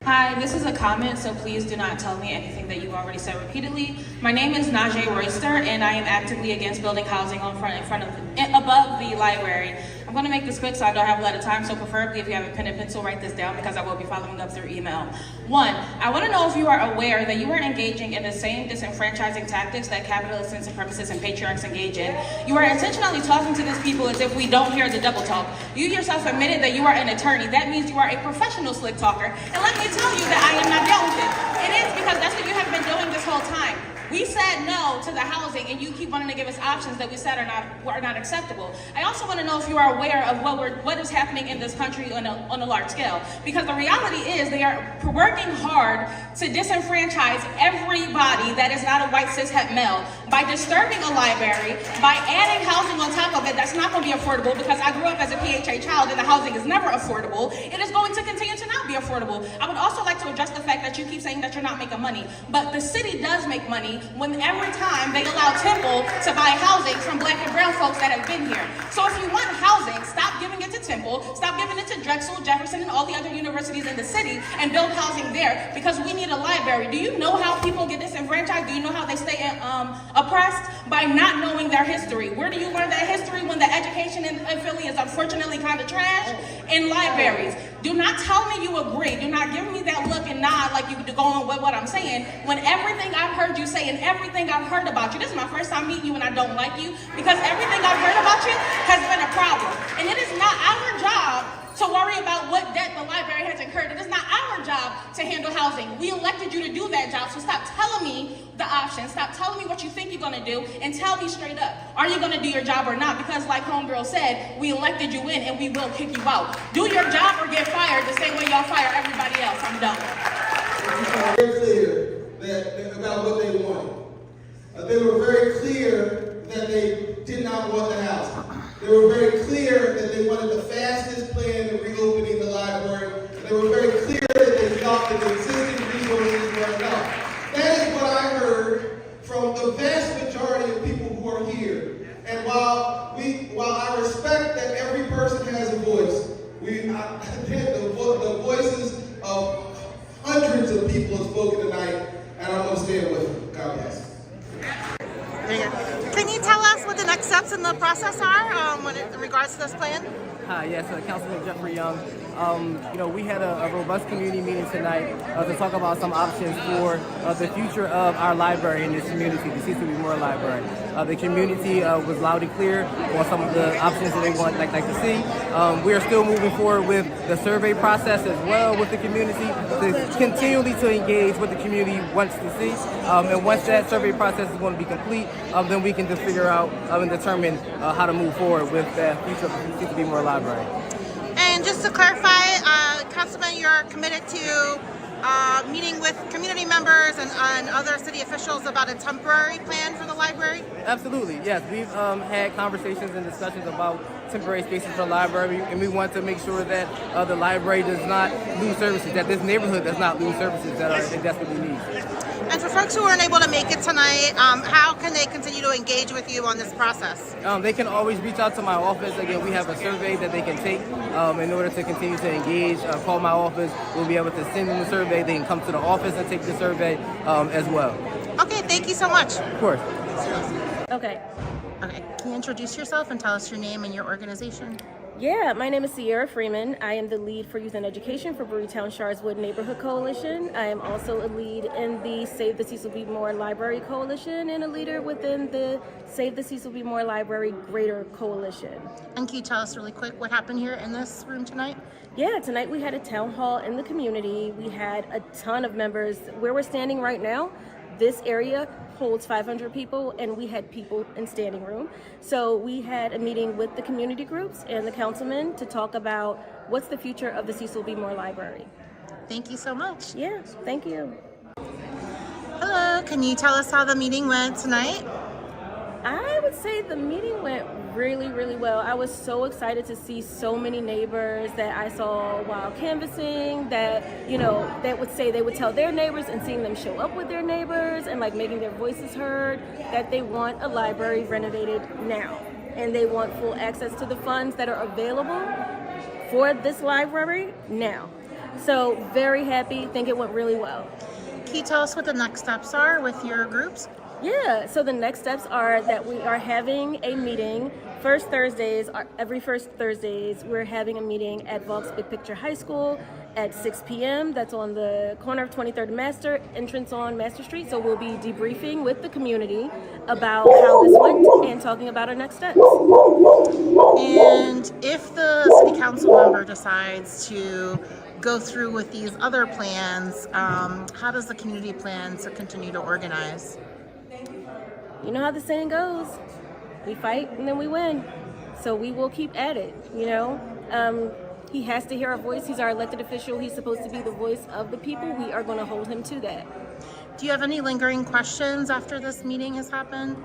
Hi, this is a comment, so please do not tell me anything that you've already said repeatedly. My name is Najee Royster, and I am actively against building housing above the library. I'm going to make this quick so I don't have a lot of time, so preferably if you have a pen and pencil, write this down because I will be following up through email. One, I want to know if you are aware that you are engaging in the same disenfranchising tactics that capitalists and supremacists and patriarchs engage in. You are intentionally talking to these people as if we don't hear the double talk. You yourself admitted that you are an attorney. That means you are a professional slick talker. And let me tell you that I am not joking. It is because that's what you have been doing this whole time. We said no to the housing, and you keep wanting to give us options that we said are not acceptable. I also want to know if you are aware of what is happening in this country on a large scale. Because the reality is they are working hard to disenfranchise everybody that is not a white cishet male by disturbing a library, by adding housing on top of it that's not going to be affordable. Because I grew up as a PHA child, and the housing is never affordable. It is going to continue to not be affordable. I would also like to address the fact that you keep saying that you're not making money, but the city does make money when every time they allow Temple to buy housing from black and brown folks that have been here. So if you want housing, stop giving it to Temple, stop giving it to Drexel, Jefferson, and all the other universities in the city, and build housing there, because we need a library. Do you know how people get disenfranchised? Do you know how they stay oppressed? By not knowing their history. Where do you learn that history? When the education in Philly is unfortunately kind of trash? In libraries. Do not tell me you agree. Do not give me that look and nod like you go on with what I'm saying, when everything I've heard you say and everything I've heard about you, this is my first time meeting you and I don't like you, because everything I've heard about you has been a problem. And it is not our job to worry about what debt the library has incurred. It is not our job to handle housing. We elected you to do that job, so stop telling me the options. Stop telling me what you think you're gonna do, and tell me straight up, are you gonna do your job or not? Because like Homegirl said, we elected you in and we will kick you out. Do your job or get fired the same way y'all fire everybody else. I'm done. Very clear about what they wanted. They were very clear that they did not want the house. They were very clear that they wanted the fastest plan to reopening the library. They were very clear that they thought that the existing resources were enough. That is what I heard from the vast majority of people who are here. And while I respect that every person has a voice, the voices of steps in the process are in regards to this plan? Hi, yes, Councilman Jeffrey Young. We had a robust community meeting tonight to talk about some options for the future of our library in this community, the Cecil B. Moore Library. The community was loud and clear on some of the options that they want like to see. We are still moving forward with the survey process as well with the community to continually to engage what the community wants to see. And once that survey process is going to be complete, then we can just figure out and determine how to move forward with the future of the Cecil B. Moore Library. And just to clarify, Councilman, you're committed to meeting with community members and other city officials about a temporary plan for the library? Absolutely, yes. We've had conversations and discussions about temporary spaces for the library, and we want to make sure that the library does not lose services, that this neighborhood does not lose services that it desperately needs. And for folks who weren't able to make it tonight, how can they continue to engage with you on this process? They can always reach out to my office. Again, we have a survey that they can take in order to continue to engage. Call my office. We'll be able to send them the survey. They can come to the office and take the survey as well. Okay, thank you so much. Of course. Okay. Okay, can you introduce yourself and tell us your name and your organization? Yeah, my name is Sierra Freeman. I am the lead for youth and education for Brewerytown Sharswood Neighborhood Coalition. I am also a lead in the Save the Cecil B. Moore Library Coalition and a leader within the Save the Cecil B. Moore Library Greater Coalition. And can you tell us really quick what happened here in this room tonight? Yeah, tonight we had a town hall in the community. We had a ton of members. Where we're standing right now, this area holds 500 people, and we had people in standing room. So we had a meeting with the community groups and the councilmen to talk about what's the future of the Cecil B. Moore Library. Thank you so much. Yeah, thank you. Hello, can you tell us how the meeting went tonight? I would say the meeting went really, really well. I was so excited to see so many neighbors that I saw while canvassing that, that would say they would tell their neighbors, and seeing them show up with their neighbors and making their voices heard, that they want a library renovated now. And they want full access to the funds that are available for this library now. So very happy, think it went really well. Can you tell us what the next steps are with your groups? Yeah, so the next steps are that we are having a meeting every first Thursdays, we're having a meeting at Vaux Big Picture High School at 6 p.m. That's on the corner of 23rd and Master, entrance on Master Street. So we'll be debriefing with the community about how this went and talking about our next steps. And if the city council member decides to go through with these other plans, how does the community plan to continue to organize? You know how the saying goes, we fight and then we win. So we will keep at it, He has to hear our voice. He's our elected official. He's supposed to be the voice of the people. We are going to hold him to that. Do you have any lingering questions after this meeting has happened?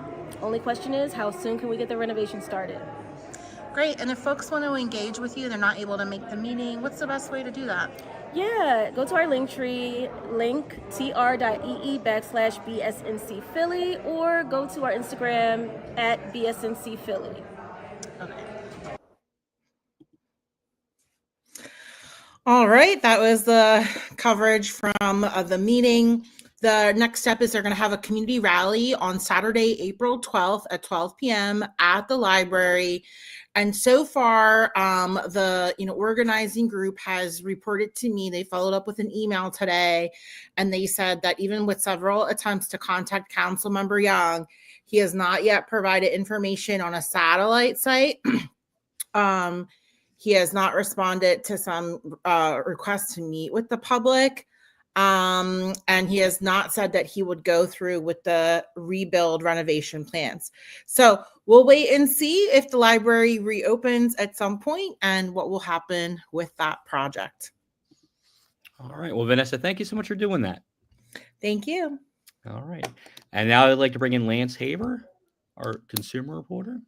Only question is, how soon can we get the renovation started? Great. And if folks want to engage with you, they're not able to make the meeting, what's the best way to do that? Yeah, go to our Linktree, linktr.ee/BSNC Philly, or go to our Instagram at BSNC Philly. Okay. All right, that was the coverage from the meeting. The next step is they're going to have a community rally on Saturday, April 12th at 12 p.m. at the library. And so far, the organizing group has reported to me, they followed up with an email today, and they said that even with several attempts to contact Councilmember Young, he has not yet provided information on a satellite site. He has not responded to some requests to meet with the public. And he has not said that he would go through with the rebuild renovation plans. So we'll wait and see if the library reopens at some point and what will happen with that project. All right. Well, Vanessa, thank you so much for doing that. Thank you. All right. And now I'd like to bring in Lance Haver, our consumer reporter.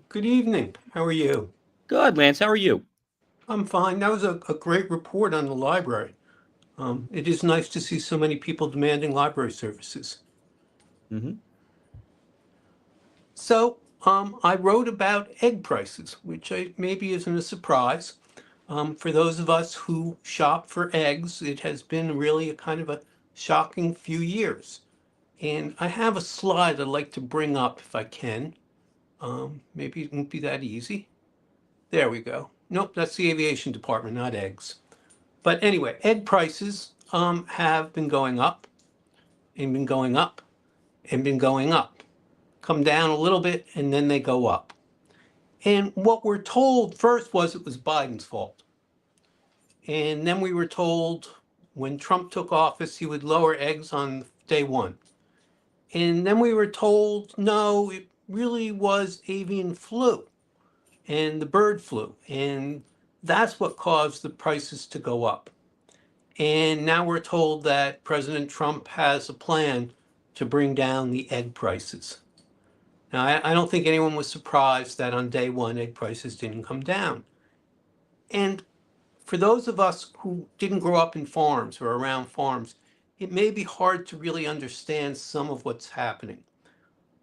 Good evening. How are you? Good, Lance. How are you? I'm fine. That was a great report on the library. It is nice to see so many people demanding library services. Mm-hmm. So I wrote about egg prices, which maybe isn't a surprise. For those of us who shop for eggs, it has been really a kind of a shocking few years. And I have a slide I'd like to bring up if I can. Maybe it won't be that easy. There we go. Nope, that's the aviation department, not eggs. But anyway, egg prices have been going up and been going up and been going up. Come down a little bit and then they go up. And what we're told first was it was Biden's fault. And then we were told when Trump took office, he would lower eggs on day one. And then we were told, no, it really was avian flu and the bird flu. And that's what caused the prices to go up. And now we're told that President Trump has a plan to bring down the egg prices. Now, I don't think anyone was surprised that on day one, egg prices didn't come down. And for those of us who didn't grow up in farms or around farms, it may be hard to really understand some of what's happening.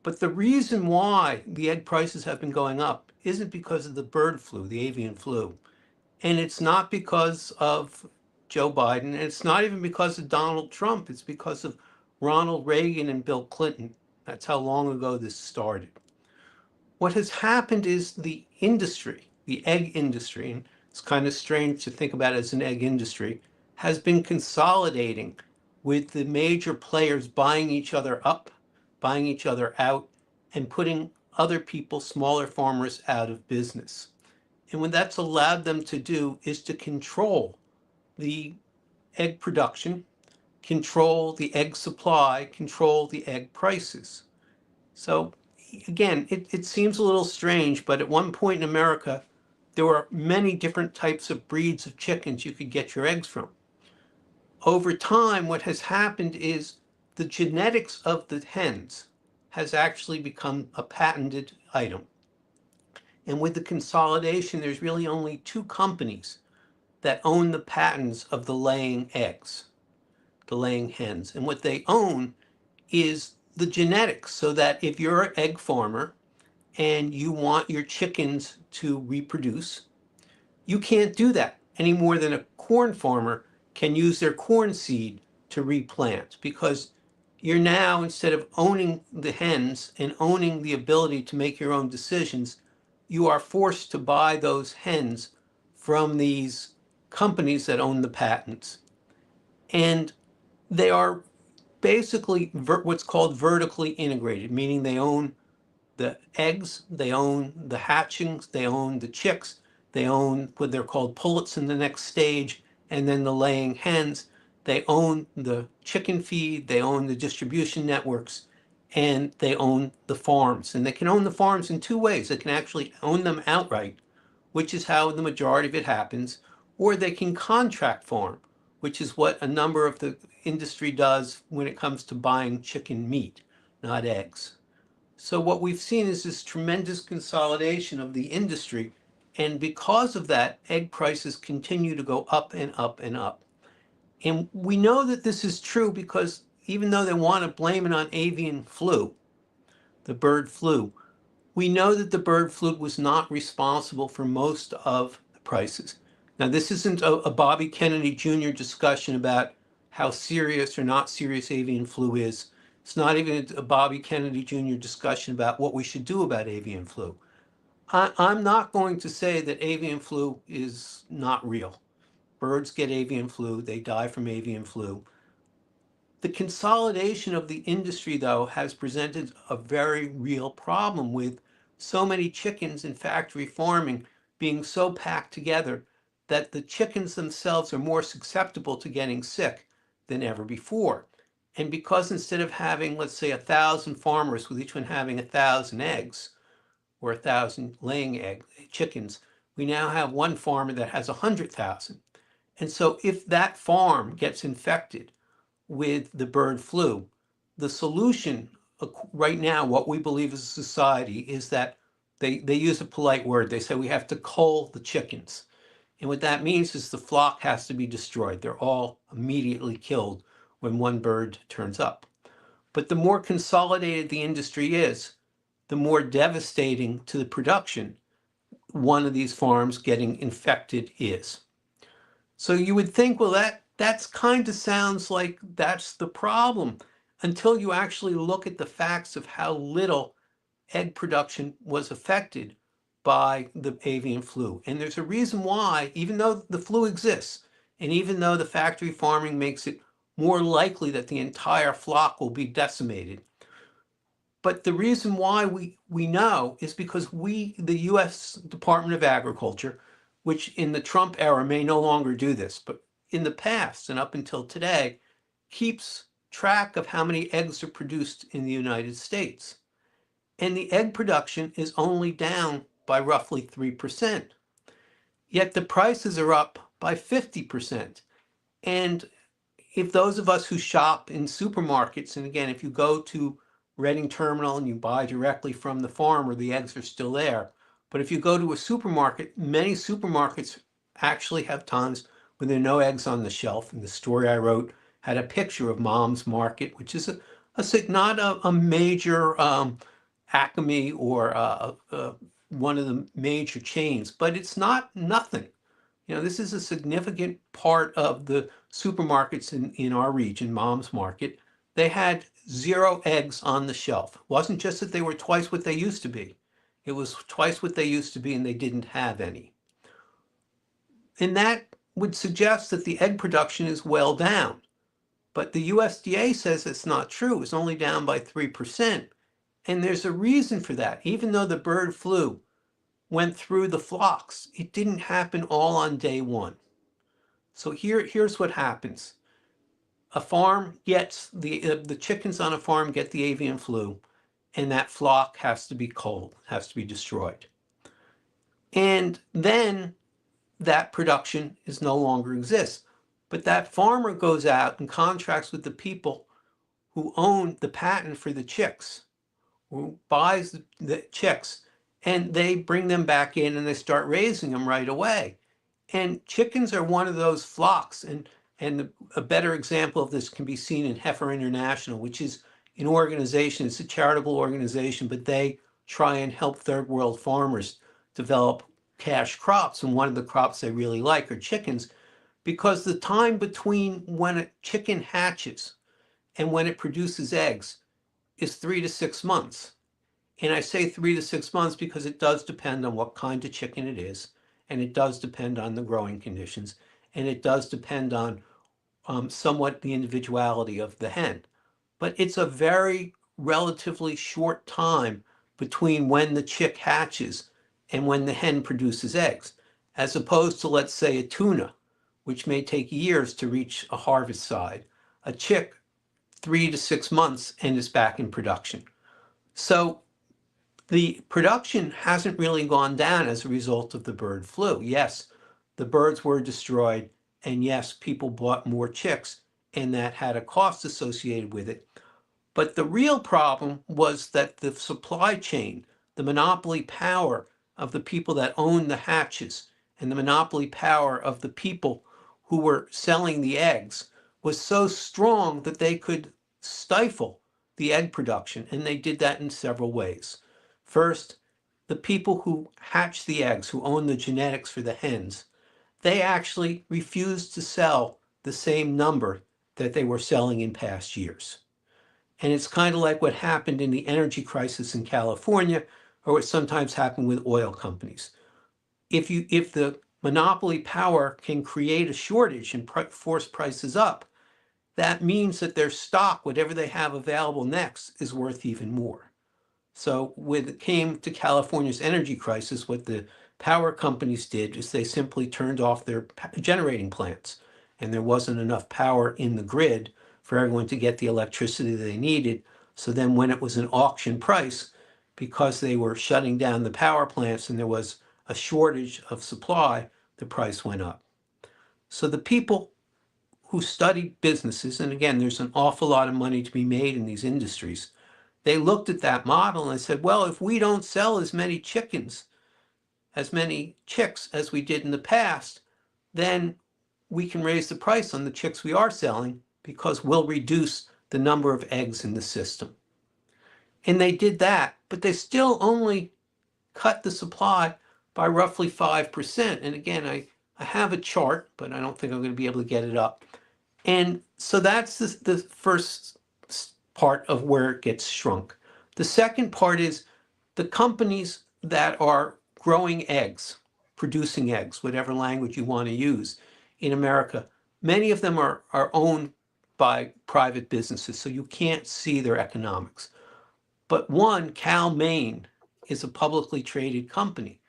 But the reason why the egg prices have been going up isn't because of the bird flu, the avian flu. And it's not because of Joe Biden, and it's not even because of Donald Trump. It's because of Ronald Reagan and Bill Clinton. That's how long ago this started. What has happened is the industry, the egg industry, and it's kind of strange to think about it as an egg industry, has been consolidating with the major players buying each other up, buying each other out, and putting other people, smaller farmers, out of business. And what that's allowed them to do is to control the egg production, control the egg supply, control the egg prices. So again, it seems a little strange, but at one point in America, there were many different types of breeds of chickens you could get your eggs from. Over time, what has happened is the genetics of the hens has actually become a patented item. And with the consolidation, there's really only two companies that own the patents of the laying eggs, the laying hens. And what they own is the genetics, so that if you're an egg farmer and you want your chickens to reproduce, you can't do that any more than a corn farmer can use their corn seed to replant, because you're now, instead of owning the hens and owning the ability to make your own decisions, you are forced to buy those hens from these companies that own the patents. And they are basically what's called vertically integrated, meaning they own the eggs, they own the hatchings, they own the chicks, they own what they're called pullets in the next stage, and then the laying hens. They own the chicken feed, they own the distribution networks, and they own the farms. And they can own the farms in two ways. They can actually own them outright, which is how the majority of it happens, or they can contract farm, which is what a number of the industry does when it comes to buying chicken meat, not eggs. So what we've seen is this tremendous consolidation of the industry. And because of that, egg prices continue to go up and up and up. And we know that this is true because even though they want to blame it on avian flu, the bird flu, we know that the bird flu was not responsible for most of the prices. Now, this isn't a Bobby Kennedy Jr. discussion about how serious or not serious avian flu is. It's not even a Bobby Kennedy Jr. discussion about what we should do about avian flu. I'm not going to say that avian flu is not real. Birds get avian flu, they die from avian flu. The consolidation of the industry, though, has presented a very real problem with so many chickens in factory farming being so packed together that the chickens themselves are more susceptible to getting sick than ever before. And because instead of having, let's say, 1,000 farmers with each one having 1,000 eggs or 1,000 laying egg chickens, we now have one farmer that has 100,000. And so if that farm gets infected with the bird flu, the solution right now, what we believe as a society, is that they use a polite word. They say we have to cull the chickens. And what that means is the flock has to be destroyed. They're all immediately killed when one bird turns up. But the more consolidated the industry is, the more devastating to the production one of these farms getting infected is. So you would think, well, that's kind of sounds like that's the problem, until you actually look at the facts of how little egg production was affected by the avian flu. And there's a reason why, even though the flu exists, and even though the factory farming makes it more likely that the entire flock will be decimated. But the reason why we know is because the US Department of Agriculture, which in the Trump era may no longer do this, but in the past and up until today, keeps track of how many eggs are produced in the United States. And the egg production is only down by roughly 3%. Yet the prices are up by 50%. And if those of us who shop in supermarkets, and again, if you go to Reading Terminal and you buy directly from the farmer, the eggs are still there. But if you go to a supermarket, many supermarkets actually have times when there are no eggs on the shelf. And the story I wrote had a picture of Mom's Market, which is not a major Acme or one of the major chains, but it's not nothing. You know, this is a significant part of the supermarkets in our region, Mom's Market. They had 0 eggs on the shelf. It wasn't just that they were twice what they used to be. It was twice what they used to be and they didn't have any. And that would suggest that the egg production is well down. But the USDA says it's not true. It's only down by 3%. And there's a reason for that. Even though the bird flu went through the flocks, it didn't happen all on day one. So here's what happens. A farm gets, the chickens on a farm get the avian flu, and that flock has to be culled, has to be destroyed. And then that production is no longer exists. But that farmer goes out and contracts with the people who own the patent for the chicks, who buys the chicks, and they bring them back in and they start raising them right away. And chickens are one of those flocks. And a better example of this can be seen in Heifer International, which is an organization, it's a charitable organization, but they try and help third world farmers develop cash crops. And one of the crops they really like are chickens, because the time between when a chicken hatches and when it produces eggs is 3 to 6 months. And I say 3 to 6 months because it does depend on what kind of chicken it is, and it does depend on the growing conditions, and it does depend on somewhat the individuality of the hen. But it's a very relatively short time between when the chick hatches and when the hen produces eggs, as opposed to, let's say, a tuna, which may take years to reach a harvest side. A chick, 3 to 6 months, and is back in production. So the production hasn't really gone down as a result of the bird flu. Yes, the birds were destroyed, and yes, people bought more chicks, and that had a cost associated with it. But the real problem was that the supply chain, the monopoly power of the people that own the hatches, and the monopoly power of the people who were selling the eggs was so strong that they could stifle the egg production, and they did that in several ways. First, the people who hatch the eggs, who own the genetics for the hens, they actually refused to sell the same number that they were selling in past years. And it's kind of like what happened in the energy crisis in California, or what sometimes happened with oil companies. If the monopoly power can create a shortage and force prices up, that means that their stock, whatever they have available next, is worth even more. So when it came to California's energy crisis, what the power companies did is they simply turned off their generating plants, and there wasn't enough power in the grid for everyone to get the electricity they needed. So then when it was an auction price, because they were shutting down the power plants and there was a shortage of supply, the price went up. So the people who studied businesses, and again, there's an awful lot of money to be made in these industries, they looked at that model and they said, well, if we don't sell as many chicks as we did in the past, then we can raise the price on the chicks we are selling because we'll reduce the number of eggs in the system. And they did that, but they still only cut the supply by roughly 5%. And again, I have a chart, but I don't think I'm going to be able to get it up. And so that's the first part of where it gets shrunk. The second part is The companies that are growing eggs, producing eggs, whatever language you want to use in America, many of them are owned by private businesses, so you can't see their economics. But one, Cal Maine, is a publicly traded company.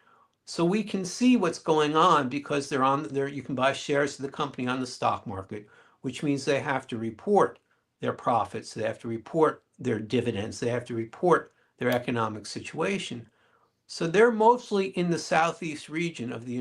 So we can see what's going on because they're on there. You can buy shares of the company on the stock market, which means they have to report their profits. They have to report their dividends. They have to report their economic situation. So they're mostly in the southeast region of the United States.